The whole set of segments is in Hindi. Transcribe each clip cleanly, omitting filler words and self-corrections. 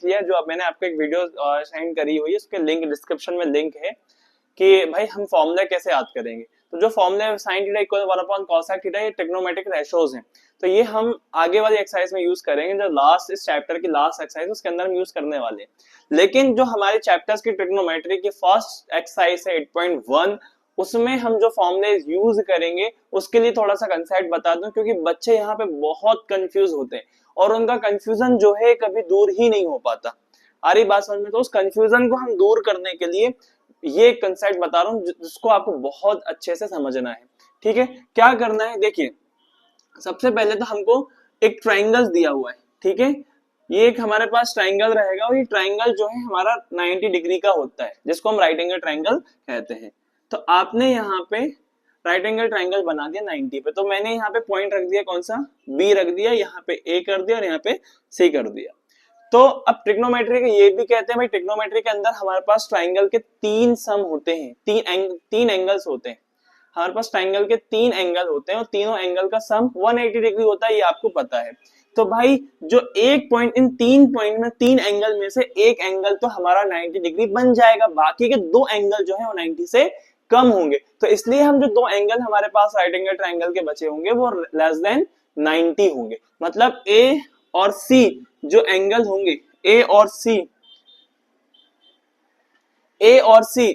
लिया जो अब मैंने आपको एक वीडियो सेंड करी हुई है, उसके लिंक डिस्क्रिप्शन में लिंक है कि भाई हम फॉर्मूला कैसे याद करेंगे। तो जो formula sin theta equal 1/cos theta ये ट्रिग्नोमेट्रिक रेशोज हैं, तो ये हम आगे वाली एक्सरसाइज में यूज करेंगे। जो लास्ट इस चैप्टर की लास्ट एक्सरसाइज उसके अंदर हम यूज करने वाले हैं। लेकिन जो हमारे चैप्टर्स की ट्रिग्नोमेट्री की फर्स्ट एक्सरसाइज है 8.1, उसमें हम जो फॉर्मूले यूज करेंगे उसके लिए थोड़ा सा कंसेप्ट बता दूं, क्योंकि बच्चे यहाँ पे बहुत कंफ्यूज होते हैं और उनका कंफ्यूजन जो है कभी दूर ही नहीं हो पाता। आ रही बात समझ में? तो उस कंफ्यूजन को हम दूर करने के लिए ये कंसेप्ट बता रहा हूँ जिसको आपको बहुत अच्छे से समझना है। ठीक है, क्या करना है देखिए, सबसे पहले तो हमको एक ट्राइंगल दिया हुआ है। ठीक है, ये एक हमारे पास ट्राइंगल रहेगा और ये ट्राइंगल जो है हमारा 90 डिग्री का होता है, जिसको हम राइट एंगल ट्राइंगल कहते हैं। तो आपने यहाँ पे राइट एंगल ट्राइंगल बना दिया 90 पे, तो मैंने यहाँ पे पॉइंट रख दिया, कौन सा? बी रख दिया, यहाँ पे ए कर दिया और यहाँ पे सी कर दिया। तो अब ट्रिग्नोमेट्री के ये भी कहते हैं भाई, ट्रिग्नोमेट्री के अंदर हमारे पास ट्राइंगल के तीन सम होते हैं, तीन एंगल्स होते हैं। हमारे पास ट्राइंगल के तीन एंगल होते हैं और तीनों एंगल का सम 180 डिग्री होता है, ये आपको पता है। तो भाई जो एक पॉइंट, इन तीन पॉइंट में, तीन एंगल में से एक एंगल तो हमारा 90 डिग्री बन जाएगा, बाकी के दो एंगल जो है वो 90 से कम होंगे। तो इसलिए हम जो दो एंगल हमारे पास राइट एंगल ट्राइंगल के बचे होंगे वो लेस देन 90 होंगे। मतलब ए और सी जो एंगल होंगे, ए और सी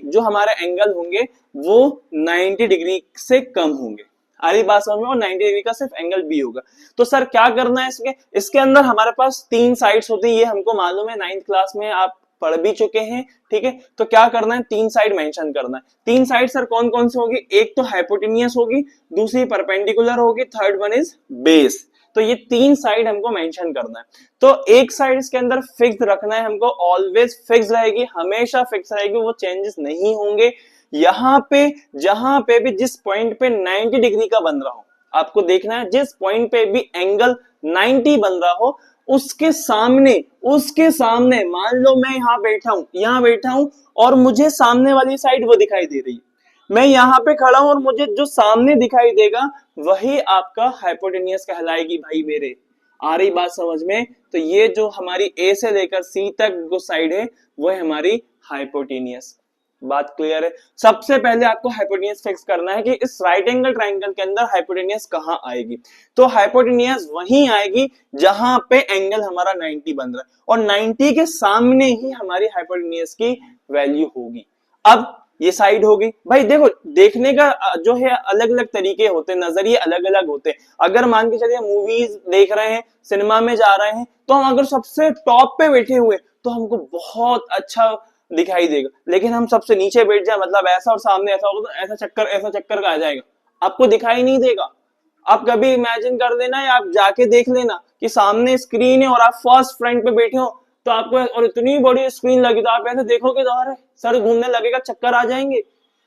जो हमारे एंगल होंगे वो 90 डिग्री से कम होंगे। आ रही बात समझ में? और 90 डिग्री का सिर्फ एंगल बी होगा। तो सर क्या करना है इसके अंदर हमारे पास तीन साइड्स होती है, ये हमको मालूम है, 9th क्लास में आप पढ़ भी चुके हैं। ठीक है, तो क्या करना है, तीन साइड मेंशन करना है। तीन साइड सर कौन कौन सी होगी? एक तो हाइपोटेनियस होगी, दूसरी परपेंडिकुलर होगी, थर्ड वन इज बेस। तो ये तीन साइड हमको मेंशन करना है। तो एक साइड इसके अंदर फिक्स रखना है हमको, ऑलवेज फिक्स रहेगी, हमेशा फिक्स रहेगी, वो चेंजेस नहीं होंगे। यहाँ पे जहां पे भी जिस पॉइंट पे 90 डिग्री का बन रहा हो, आपको देखना है जिस पॉइंट पे भी एंगल 90 बन रहा हो उसके सामने मान लो मैं यहाँ बैठा हूं और मुझे सामने वाली साइड वो दिखाई दे रही है, मैं यहाँ पे खड़ा हूं और मुझे जो सामने दिखाई देगा वही आपका हाइपोटेनियस कहलाएगी भाई मेरे। आ रही बात समझ में? तो ये जो हमारी ए से लेकर सी तक जो साइड है वो है हमारी हाइपोटेनियस। बात क्लियर है? सबसे पहले आपको हाइपोटेनियस फिक्स करना है कि इस राइट एंगल ट्राइंगल के अंदर हाइपोटेनियस कहां आएगी। तो हाइपोटेनियस वहीं आएगी जहां पे एंगल हमारा 90 बन रहा है और 90 के सामने ही हमारी हाइपोटेनियस की वैल्यू होगी। अब ये साइड होगी भाई, देखो देखने का जो है अलग अलग तरीके होते हैं, नजरिए अलग अलग होते हैं। अगर मान के चलिए मूवीज देख रहे हैं, सिनेमा में जा रहे हैं, तो हम अगर सबसे टॉप पे बैठे हुए तो हमको बहुत अच्छा दिखाई देगा, लेकिन हम सबसे नीचे बैठ जाए, मतलब ऐसा और सामने ऐसा होगा, तो ऐसा चक्कर का आ जाएगा, आपको दिखाई नहीं देगा। आप कभी इमेजिन कर लेना या आप जाके देख लेना कि सामने स्क्रीन है और आप फर्स्ट फ्रंट पे बैठे हो, तो आपको और इतनी बड़ी स्क्रीन लगी तो आप ऐसे देखोगे तो अरे सर घूमने लगेगा, चक्कर आ जाएंगे।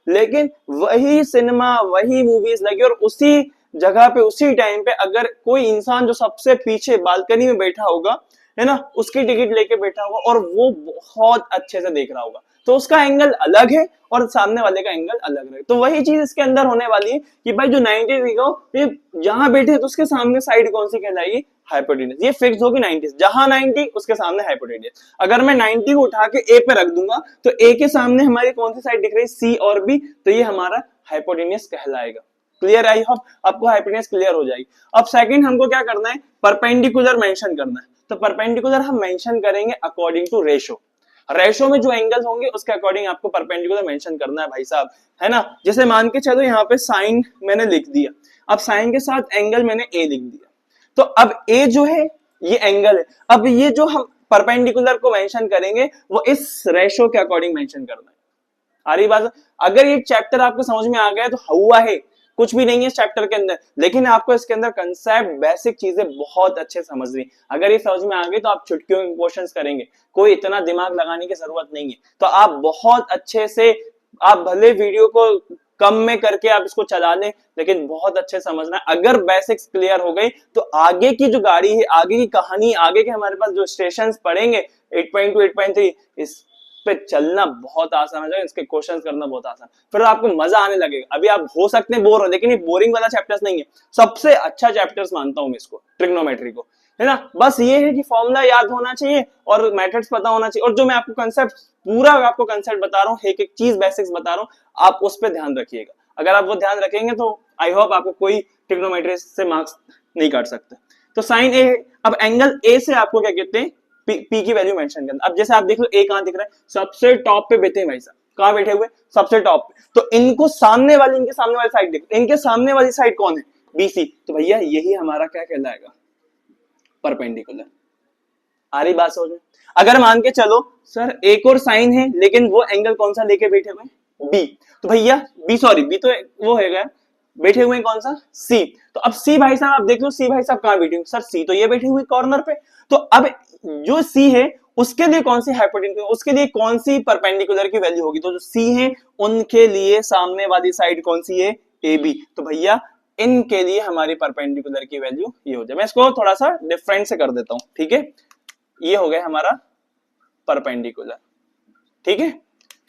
लेकिन वही सिनेमा, वही मूवीज लगी और उसी जगह पे उसी टाइम पे अगर कोई इंसान जो सबसे पीछे बालकनी में बैठा होगा, है ना, उसकी टिकट लेके बैठा होगा और वो बहुत अच्छे से देख रहा होगा, तो उसका एंगल अलग है और सामने वाले का एंगल अलग है। तो वही चीज इसके अंदर होने वाली है कि भाई जो 90 डिग्री का ये जहां बैठे तो उसके सामने साइड कौन सी कहलाएगी? हाइपोटेनियस। ये फिक्स होगी 90, जहां 90 उसके सामने हाइपोटेनियस। अगर मैं 90 को उठा के ए पे रख दूंगा तो ए के सामने हमारी कौन सी साइड दिख रही है? सी और बी, तो ये हमारा हाइपोटेनियस कहलाएगा। क्लियर? आई होप आपको हाइपोटेनियस क्लियर हो जाएगी। अब सेकंड हमको क्या करना है? परपेंडिकुलर मेंशन करना है। तो परपेंडिकुलर हम मेंशन करेंगे अकॉर्डिंग टू रेशो में जो एंगल्स होंगे उसके अकॉर्डिंग आपको परपेंडिकुलर मेंशन करना है भाई साहब, है ना। जैसे मान के चलो यहाँ पे साइन मैंने लिख दिया, अब साइन के साथ एंगल मैंने ए लिख दिया, तो अब ए जो है ये एंगल है। अब ये जो हम परपेंडिकुलर को मेंशन करेंगे वो इस रेशो के अकॉर्डिंग मेंशन करना है। आ रही बात? अगर ये चैप्टर आपको समझ में आ गया तो हुआ है, कुछ भी नहीं है इस चैप्टर के अंदर, लेकिन आपको इसके अंदर कंसेप्ट, बेसिक चीजें बहुत अच्छे समझनी। अगर ये समझ में आ गई तो आप चुटकियों में क्वेश्चंस करेंगे, कोई इतना दिमाग लगाने की जरूरत नहीं है। तो आप बहुत अच्छे से, आप भले वीडियो को कम में करके आप इसको चला लें, लेकिन बहुत अच्छे समझना। अगर बेसिक्स क्लियर हो गई तो आगे की जो गाड़ी है, आगे की कहानी, आगे के हमारे पास जो स्टेशंस पढ़ेंगे 8.2 8.3, इस पे चलना बहुत आसान हो जाएगा, इसके क्वेश्चंस करना बहुत आसान, फिर आपको मजा आने लगेगा। अभी आप हो सकते हैं बोर हो, लेकिन ये बोरिंग वाला चैप्टर्स नहीं है, सबसे अच्छा चैप्टर्स मानता हूं मैं इसको, ट्रिग्नोमेट्री को। है ना। बस ये है कि फॉर्मूला याद होना चाहिए और मेथड्स पता होना चाहिए, और जो मैं आपको कंसेप्ट पूरा आपको कंसेप्ट बता रहा हूँ, एक एक चीज बेसिक्स बता रहा हूँ, आप उस पर ध्यान रखिएगा। अगर आप वो ध्यान रखेंगे तो आई होप आपको कोई ट्रिग्नोमेट्री से मार्क्स नहीं काट सकते। तो साइन ए, अब एंगल ए से आपको क्या कहते हैं, पी की वैल्यू मेंशन करना। अब जैसे आप देख लो ए कहां दिख रहा है, सबसे टॉप पे बैठे हैं भाई साहब, कहां बैठे हुए, सबसे टॉप पे। तो इनको सामने वाली, इनके सामने वाली साइड देखो, इनके सामने वाली साइड कौन है, बीसी। तो भैया यही हमारा क्या कहलाएगा, परपेंडिकुलर। आ रही बात समझ में। अगर मान के चलो सर एक और साइन है, लेकिन वो एंगल कौन सा लेके बैठे हुए, बी, तो भैया बी, सॉरी बी तो वो है गया, बैठे हुए कौन सा, सी। तो अब सी भाई साहब आप देख लो, सी भाई साहब कहां बैठे हुए, सर सी तो ये बैठे हुए कॉर्नर पे। तो अब जो सी है उसके लिए कौन सी हाइपोटेन्यूज, उसके लिए कौन सी परपेंडिकुलर की वैल्यू होगी, तो जो सी है उनके लिए सामने वाली साइड कौन सी है, ए बी। तो भैया इनके लिए हमारी परपेंडिकुलर की वैल्यू ये हो जाए। मैं इसको थोड़ा सा डिफरेंट से कर देता हूं, ठीक है। ये हो गया हमारा परपेंडिकुलर, ठीक है।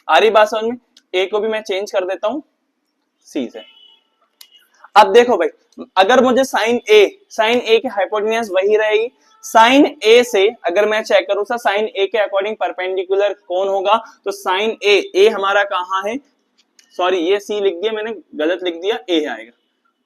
आ रही बात समझ में। ए को भी मैं चेंज कर देता हूं सी से। अब देखो भाई, अगर मुझे साइन ए की हाइपोटेन्यूज वही रहेगी, साइन ए से अगर मैं चेक करूं सर साइन ए के अकॉर्डिंग परपेंडिकुलर कौन होगा, तो साइन ए हमारा कहां है, सॉरी ये सी लिख दिया मैंने, गलत लिख दिया, ए आएगा,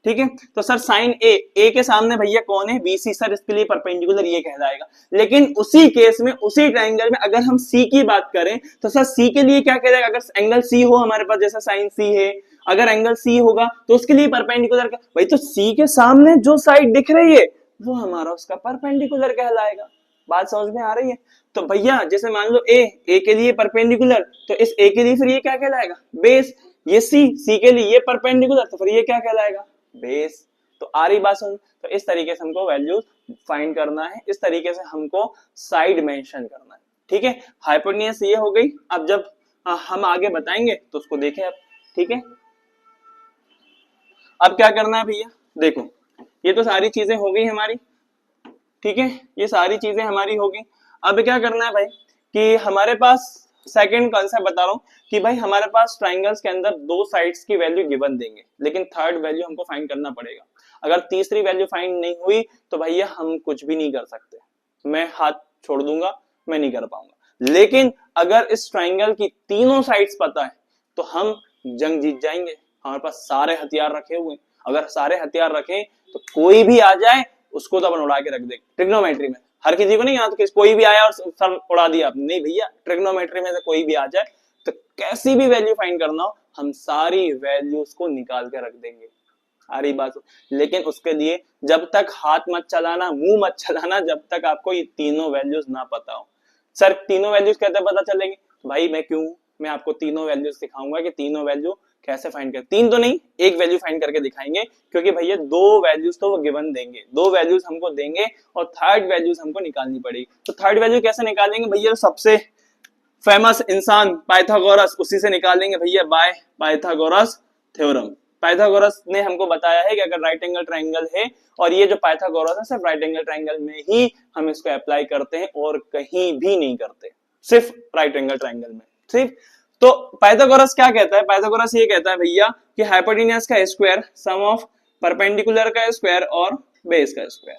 ठीक है। तो सर साइन ए के सामने भैया कौन है, बीसी, सर इसके लिए परपेंडिकुलर ये कहलाएगा। लेकिन उसी केस में, उसी ट्रायंगल में अगर हम सी की बात करें तो सर सी के लिए क्या कहलाएगा, अगर एंगल सी हो हमारे पास, जैसा साइन सी है, अगर एंगल सी होगा तो उसके लिए परपेंडिकुलर का, भाई तो सी के सामने जो साइड दिख रही है वो हमारा उसका परपेंडिकुलर कहलाएगा। बात समझ में आ रही है। तो भैया जैसे मान लो ए के लिए परपेंडिकुलर, तो इस ए के लिए फिर ये क्या कहलाएगा, बेस। ये सी के लिए ये परपेंडिकुलर, तो फिर ये क्या कहलाएगा, बेस। तो आ रही बात समझ। तो इस तरीके से हमको वैल्यू फाइंड करना है, इस तरीके से हमको साइड मेंशन करना है, ठीक है। हाइपोटेन्यूज ये हो गई। अब जब हम आगे बताएंगे तो उसको देखें अब, ठीक है। अब क्या करना है भैया, देखो ये तो सारी चीजें हो गई हमारी, ठीक है, ये सारी चीजें हमारी होगी। अब क्या करना है भाई कि हमारे पास सेकंड कॉन्सेप्ट बता रहा हूं कि भाई हमारे पास ट्रायंगल्स के अंदर दो साइड्स की वैल्यू गिवन देंगे, लेकिन थर्ड वैल्यू हमको फाइंड करना पड़ेगा। अगर तीसरी वैल्यू फाइंड नहीं हुई तो भैया हम कुछ भी नहीं कर सकते, मैं हाथ छोड़ दूंगा, मैं नहीं कर पाऊंगा। लेकिन अगर इस ट्रायंगल की तीनों साइड्स पता है तो हम जंग जीत जाएंगे। हमारे पास सारे हथियार रखे हुए, अगर सारे हथियार रखे तो कोई भी आ जाए उसको तो अपन उड़ा के रख देंगे। ट्रिग्नोमेट्री में हर किसी को नहीं, यहाँ तो कोई भी आया और सर उड़ा दिया आपने, नहीं भैया, ट्रिग्नोमेट्री में से कोई भी आ जाए तो कैसी भी वैल्यू फाइंड करना हो हम सारी वैल्यूज को निकाल के रख देंगे। सारी बात। लेकिन उसके लिए जब तक हाथ मत चलाना, मुंह मत चलाना, जब तक आपको ये तीनों वैल्यूज ना पता हो। सर तीनों वैल्यूज कैसे पता चलेंगे, तो भाई मैं आपको तीनों वैल्यूज दिखाऊंगा कि तीनों वैल्यू कैसे फाइंड कर, तीन तो नहीं एक वैल्यू फाइंड करके दिखाएंगे, क्योंकि भैया दो वैल्यूज तो वो गिवन देंगे, दो वैल्यूज हमको देंगे और थर्ड वैल्यूज हमको निकालनी पड़ेगी। तो थर्ड वैल्यू कैसे निकालेंगे भैया, सबसे फेमस इंसान पाइथागोरस, उसी से निकालेंगे भैया, बाय पाइथागोरस थ्योरम। पाइथागोरस ने हमको बताया है कि अगर राइट एंगल ट्रायंगल है, और ये जो पाइथागोरस है सिर्फ राइट एंगल ट्रायंगल में ही हम इसको अप्लाई करते हैं और कहीं भी नहीं करते, सिर्फ राइट एंगल ट्रायंगल में, ठीक। तो पाइथागोरस क्या कहता है, पाइथागोरस ये कहता है भैया कि हाइपोटेन्यूज का स्क्वायर सम ऑफ परपेंडिकुलर का स्क्वायर और बेस का स्क्वायर।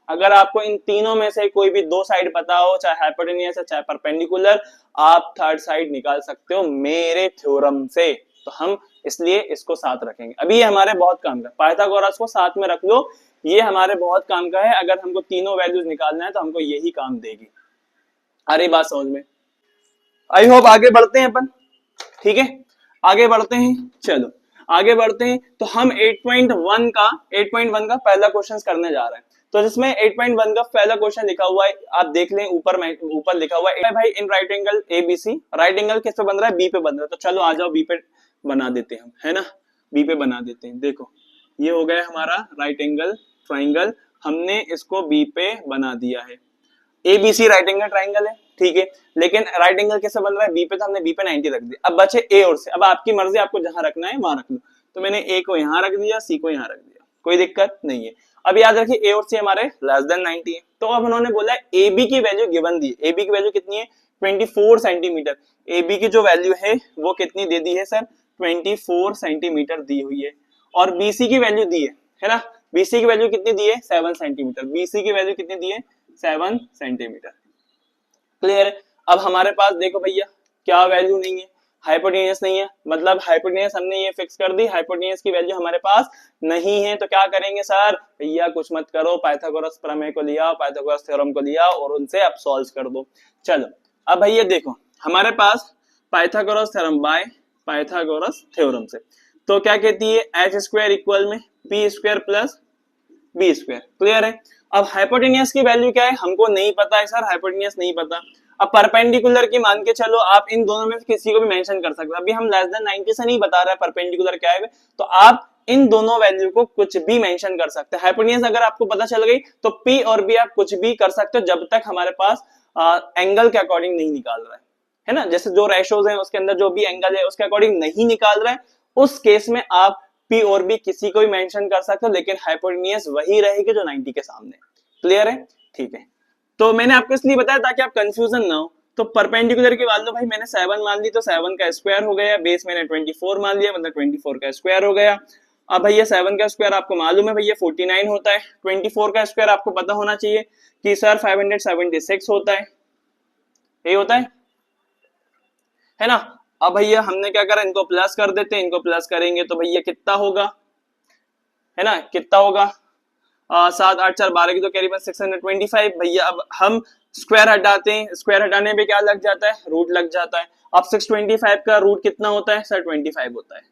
अगर आपको इन तीनों में से कोई भी दो साइड पता हो, चाहे हाइपोटेन्यूज है चाहे परपेंडिकुलर, आप थर्ड साइड निकाल सकते हो मेरे थ्योरम से। तो हम इसलिए इसको साथ रखेंगे। अभी ये हमारे बहुत काम का, पाइथागोरस को साथ में रख लो, ये हमारे बहुत काम का है। अगर हमको तीनों वैल्यूज निकालना है तो हमको यही काम देगी। अरे बात समझ में। आई होप आगे बढ़ते हैं अपन, ठीक है, आगे बढ़ते हैं, चलो आगे बढ़ते हैं। तो हम 8.1 का पहला क्वेश्चन करने जा रहे हैं। तो जिसमें 8.1 का पहला क्वेश्चन लिखा हुआ है, आप देख लें ऊपर लिखा हुआ है भाई in right angle ABC, right angle किस पे बन रहा है, बी पे बन रहा है। तो चलो आ जाओ बी पे बना देते हैं हम, है ना, बी पे बना देते हैं। देखो ये हो गया हमारा राइट एंगल ट्राइंगल, हमने इसको बी पे बना दिया है। एबीसी राइट एंगल ट्राइंगल है, ठीक है, लेकिन राइट एंगल कैसे बन रहा है, बी पे, तो हमने बी पे 90 रख दिया। अब बचे ए और से, अब आपकी मर्जी, आपको जहां रखना है वहां रख लो। तो मैंने ए को यहां रख दिया, सी को यहां रख दिया, कोई दिक्कत नहीं है। अब याद रखिए ए और सी हमारे लेस देन 90 है। तो अब उन्होंने बोला ए बी की वैल्यू गिवन दी, ए बी की वैल्यू कितनी है, 24 सेंटीमीटर। ए बी की जो वैल्यू है वो कितनी दे दी है सर, 24 सेंटीमीटर दी हुई है। और बीसी की वैल्यू दी है ना, BC की वैल्यू कितनी दी है 7 सेंटीमीटर, BC की वैल्यू कितनी दी है 7 सेंटीमीटर। क्लियर है। अब हमारे पास देखो भैया क्या वैल्यू नहीं है, हाइपोटेनियस नहीं है, मतलब हाइपोटेनियस हमने ये फिक्स कर दी, हाइपोटेनियस की वैल्यू हमारे पास नहीं है। तो क्या करेंगे सर, भैया कुछ मत करो, पाइथागोरस प्रमेय को लिया, पाइथागोरस थ्योरम को लिया और उनसे आप सॉल्व कर दो। चलो अब भैया देखो हमारे पास Pythagoras theorem by Pythagoras theorem से तो क्या कहती है, एच स्क्वायर इक्वल में P square plus B square. Clear है। अब हाइपोटेनियस की वैल्यू क्या है हमको नहीं पता है सर, हाइपोटेनियस नहीं पता। अब परपेंडिकुलर की मान के चलो आप इन दोनों में किसी को भी मेंशन कर सकते हो, अभी हम लेस देन 90 से नहीं बता रहे परपेंडिकुलर क्या है, तो आप इन दोनों वैल्यू को कुछ भी मेंशन कर सकते हैं। हाइपोटेनियस अगर आपको पता चल गई तो पी और बी आप कुछ भी कर सकते हो जब तक हमारे पास एंगल के अकॉर्डिंग नहीं निकाल रहा है ना, जैसे जो रेशोज है उसके अंदर जो भी एंगल है उसके अकॉर्डिंग नहीं निकाल रहा है, उस केस में आप पी और बी किसी को भी मेंशन कर सकते हो, लेकिन हाइपोटेनियस वही रहेगी जो 90 के सामने। क्लियर है, ठीक है। तो मैंने आपको इसलिए बताया ताकि आप कंफ्यूजन ना हो। तो परपेंडिकुलर की मान लो भाई मैंने 7 मान ली तो 7 का स्क्वायर हो गया, बेस मैंने 24 मान लिया मतलब 24 का स्क्वायर हो गया। अब भैया 7 का स्क्वायर आपको मालूम है भैया 49 होता है, 24 का स्क्वायर आपको पता होना चाहिए कि सर 576 होता है, यही होता है ना। अब भैया हमने क्या करा, इनको प्लस कर देते हैं, इनको प्लस करेंगे तो भैया कितना होगा, है ना, कितना होगा 7 8 4 12 की तो करीबन 625। भैया अब हम स्क्वायर हटाते हैं, स्क्वायर हटाने में क्या लग जाता है, रूट लग जाता है। अब 625 का रूट कितना होता है सर 25 होता है।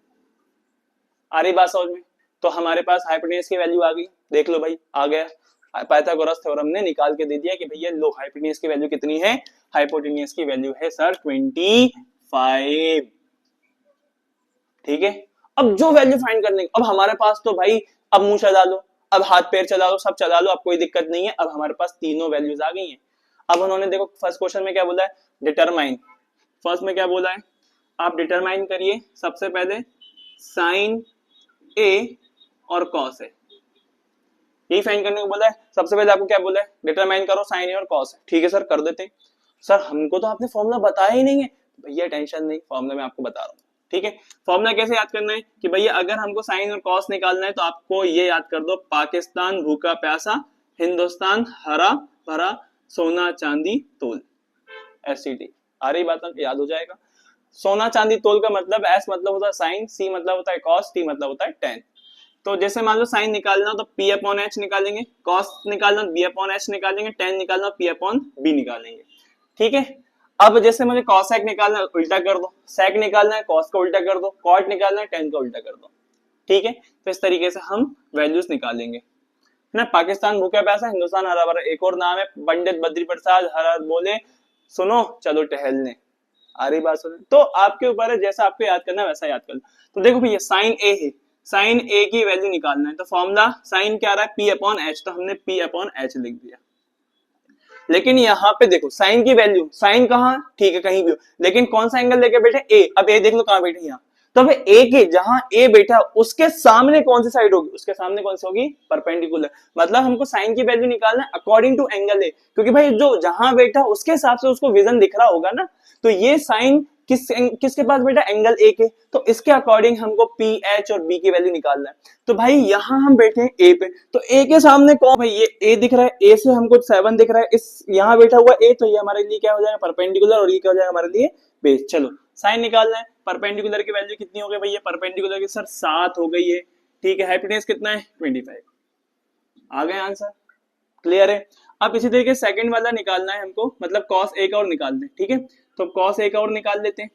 आ रही बात समझ में। तो हमारे पास हाइपोटेनियस की वैल्यू आ गई, देख लो भाई आ गया, पाइथागोरस थ्योरम ने निकाल के दे दिया कि भैया लो हाइपोटेनियस की वैल्यू कितनी है, हाइपोटेनियस की वैल्यू है सर 25। ठीक है। अब जो वैल्यू फाइंड करने, अब हमारे पास तो भाई अब मुंह चला लो, अब हाथ पैर चला लो, सब चला लो, अब कोई दिक्कत नहीं है। अब हमारे पास तीनों वैल्यूज आ गई हैं। अब उन्होंने देखो फर्स्ट क्वेश्चन में क्या बोला है, डिटरमाइन। फर्स्ट में क्या बोला है, आप डिटरमाइन करिए सबसे पहले साइन ए और कॉस ए, यही फाइंड करने को बोला है। सबसे पहले आपको क्या बोला है, डिटरमाइन करो साइन ए और कॉस ए। ठीक है सर कर देते हैं। सर हमको तो आपने फॉर्मूला बताया ही नहीं है। भैया टेंशन नहीं, फॉर्मूला मैं आपको बता रहा हूँ। ठीक है, फॉर्मूला कैसे याद करना है कि भैया अगर हमको साइन और कॉस निकालना है तो आपको ये याद कर दो, पाकिस्तान भूखा प्यासा, हिंदुस्तान हरा भरा, सोना चांदी तोल, एससीटी। आ रही बात याद हो जाएगा। सोना चांदी तोल का मतलब एस मतलब होता है साइन, सी मतलब होता है कॉस, टी मतलब होता है टेन। तो जैसे मान लो साइन निकालना तो पी अपॉन एच निकालेंगे, कॉस निकालना बी अपॉन एच निकालेंगे, टेन निकालना पी अपॉन बी निकालेंगे। ठीक है। अब जैसे मुझे कॉसेक निकालना है उल्टा कर दो, सेक निकालना है कॉस का उल्टा कर दो, कॉट निकालना है टेन का उल्टा कर दो। ठीक है, तो इस तरीके से हम वैल्यूज निकालेंगे, है ना। पाकिस्तान भूखा प्यासा, हिंदुस्तान हरा भरा, एक और नाम है पंडित बद्री प्रसाद हरा बोले सुनो चलो टहलने। आ रही बात सुनो, तो आपके ऊपर है, जैसा आपको याद करना है वैसा याद कर लो। तो देखो भैया साइन ए है, साइन ए की वैल्यू निकालना है तो फॉर्मूला साइन क्या रहा है पी अपॉन एच, तो हमने पी अपॉन एच लिख दिया। लेकिन यहाँ पे देखो साइन की वैल्यू, साइन कहाँ ठीक है कहीं भी हो, लेकिन कौन सा एंगल लेके बैठे ए। अब ए देख लो कहाँ बैठे यहाँ, तो अब ए के जहां ए बैठा उसके सामने कौन सी साइड होगी, उसके सामने कौन सी होगी परपेंडिकुलर। मतलब हमको साइन की वैल्यू निकालना है अकॉर्डिंग टू एंगल ए, क्योंकि भाई जो जहां बैठा उसके हिसाब से उसको विजन दिख रहा होगा ना। तो ये साइन किसके पास बेटा एंगल ए के, तो इसके अकॉर्डिंग हमको पी एच और बी की वैल्यू निकालना है। तो भाई यहाँ हम बैठे हैं ए पे, तो ए के सामने कौन, भाई ये ए दिख रहा है, ए से हमको 7 दिख रहा है, इस यहाँ बैठा हुआ ए, तो ये हमारे लिए क्या हो जाएगा परपेंडिकुलर, और ये क्या हो जाएगा हमारे लिए बेस। चलो साइन निकालना है, परपेंडिकुलर की वैल्यू कितनी हो गई भैया, परपेंडिकुलर की सर 7 हो गई है। ठीक है, हाइपोटेन्यूज कितना है 25। आ गए आंसर, क्लियर है। अब इसी तरीके सेकंड वाला निकालना है हमको, मतलब कॉस ए का और निकालना है। ठीक है, तो कॉस ए का और निकाल लेते हैं।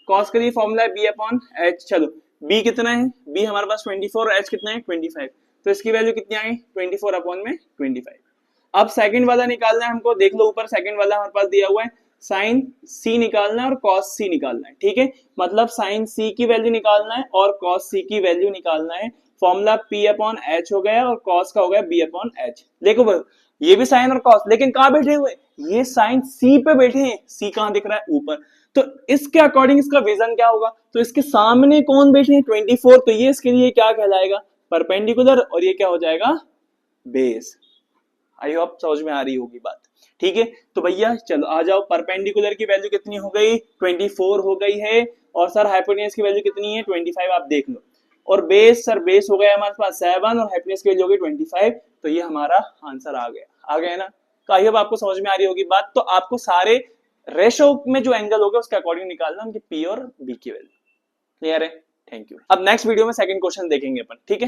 कॉस के लिए फॉर्मूला है बी अपॉन एच। चलो बी कितना है, बी हमारे पास 24 और एच कितना है 25, तो इसकी वैल्यू कितनी आई 24 अपॉन में 25। अब सेकंड वाला निकालना है हमको, देख लो ऊपर सेकंड वाला हमारे पास दिया हुआ है, साइन सी निकालना है और कॉस सी निकालना है। ठीक है, मतलब साइन सी की वैल्यू निकालना है और कॉस सी की वैल्यू निकालना है। फॉर्मूला पी अपॉन एच हो गया और कॉस का हो गया बी अपॉन एच। देखो भाई ये भी साइन और कॉस, लेकिन कहाँ बैठे हुए, ये साइन सी पे बैठे हैं, सी कहाँ दिख रहा है ऊपर, तो इसके अकॉर्डिंग इसका विजन क्या होगा, तो इसके सामने कौन बैठे हैं 24, तो ये इसके लिए क्या कहलाएगा परपेंडिकुलर, और ये क्या हो जाएगा बेस। आई होप समझ में आ रही होगी बात। ठीक है, तो भैया चलो आ जाओ, परपेंडिकुलर की वैल्यू कितनी हो गई 24 हो गई है, और सर हाइपोटेन्यूज की वैल्यू कितनी है 25, आप देख लो। और बेस सर बेस हो गया हमारे पास 7 और हैप्पीनेस की वैल्यू होगी 25, तो ये हमारा आंसर आ गया ना। तो आई होप आपको समझ में आ रही होगी बात। तो आपको सारे रेशो में जो एंगल होगा उसके अकॉर्डिंग निकालना उनकी पी और बी की वैल्यू। क्लियर है? Thank you. अब नेक्स्ट वीडियो में सेकंड क्वेश्चन देखेंगे अपन, ठीक है।